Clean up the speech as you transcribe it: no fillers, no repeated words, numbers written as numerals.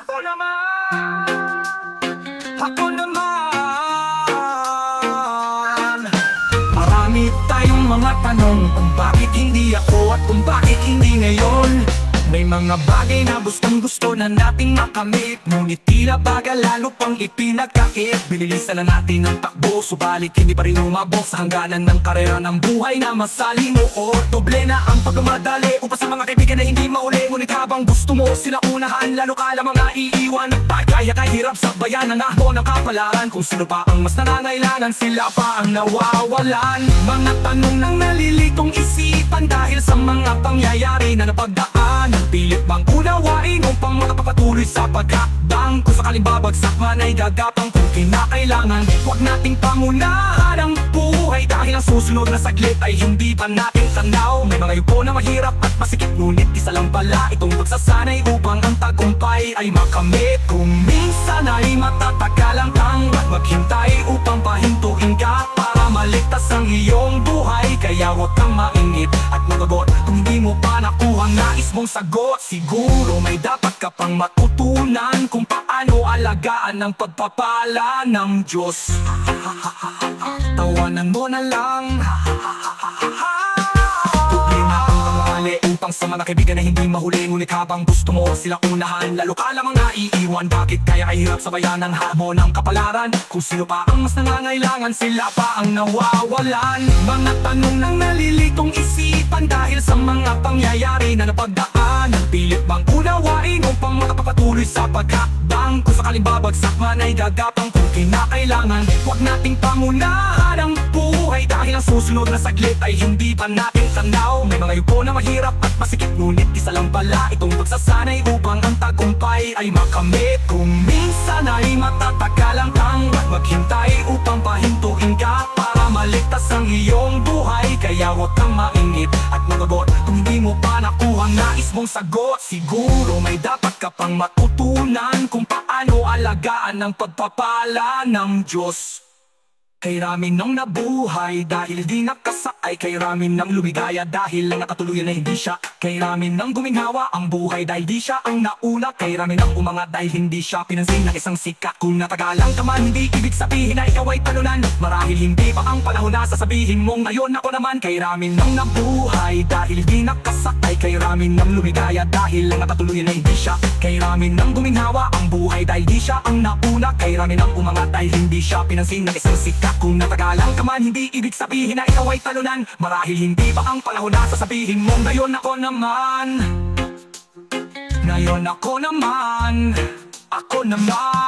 Ako naman, ako naman. Marami tayong mga tanong kung bakit hindi ako at kung bakit hindi ngayon. May mga bagay na gustong-gusto na nating makamit, ngunit tila bagal lalo pang ipinagkait. Binilisan na natin ang takbo, subalit hindi pa rin umabot sa hangganan ng karera ng buhay na masalimuot. Doble na ang pagmamadali upang sa mga kaibigan na hindi mauli, ngunit habang gusto mo sila unahan, lalo ka lamang naiiwan. Kaya kahirap sabayan ang ahon ng kapalaran, kung sino pa ang mas nangangailangan, sila pa ang nawawalan. Mga tanong nang nalilitong isipan dahil sa mga pangyayari na napagdaan. Pilit bang unawain upang makapapatuloy sa pagkakbang? Kung sakaling babagsak man ay gagapang kung kinakailangan. Huwag nating pangunahan ang buhay dahil ang susunod na saglit ay hindi pa natin tanaw. May mga yuko na mahirap at masikip, ngunit isa lang pala itong pagsasanay upang ang tagumpay ay makamit. Kung minsan ay matatagalan kang maghintay upang pahintuin ka para maligtas ang iyong buhay, kaya huwag kang maingit at magagot kung hindi mo pa nakuha ang nais mong sagot. Siguro may dapat ka pang matutunan kung paano alagaan ang pagpapala ng Diyos. Tawanan mo na lang. Upang sa mga kaibigan na hindi mahuli, ngunit habang gusto mo sila unahan, lalo ka lamang naiiwan. Bakit kaya ay hirap sabayan ng hamon ng kapalaran? Kung sino pa ang mas nangangailangan, sila pa ang nawawalan. Mga tanong nang nalilitong isipan dahil sa mga pangyayari na napagdaan. Pilit bang unawain upang makapapatuloy sa pagkakbang? Kung sakaling babagsak man ay gagapang kung kinakailangan. Huwag nating pangunahan ang buhay dahil ang susunod na saglit ay hindi pa natin tanaw. May mga yuko na mahirap at masikip, ngunit isa lang pala itong pagsasanay upang ang tagumpay ay makamit. Kung minsan ay matatagalan kang maghintay upang pahintuin ka para maligtas ang iyong buhay, kaya huwag kang maingit at magagot kung hindi mo pa nakuha ang nais mong sagot. Siguro may dapat ka pang matutunan kung paano alagaan ang pagpapala ng Diyos. Kay rami nang nabuhay dahil di nakasakay, kay rami nang lumigaya dahil lang nakatuluyan na hindi siya. Kay rami nang guminhawa ang buhay dahil di siya ang nauna. Kay rami nang umangat dahil hindi siya pinansin ng isang sikat. Kung natagalang ka man, hindi ibig sabihin na ikaw ay talunan. Marahil hindi pa ang panahon na sasabihin mong ngayon ako naman. Kay rami nang nabuhay dahil di nakasakay, kay rami nang lumigaya dahil lang nakatuluyan na hindi siya. Kay rami nang guminhawa ang buhay dahil di siya ang nauna. Kay rami nang umangat dahil hindi siya pinansin ng isang sikat. Kung natagalan ka man, hindi ibig sabihin na ikaw ay talunan. Marahil hindi pa ang panahon na sasabihin mong ngayon ako naman. Ngayon ako naman. Ako naman.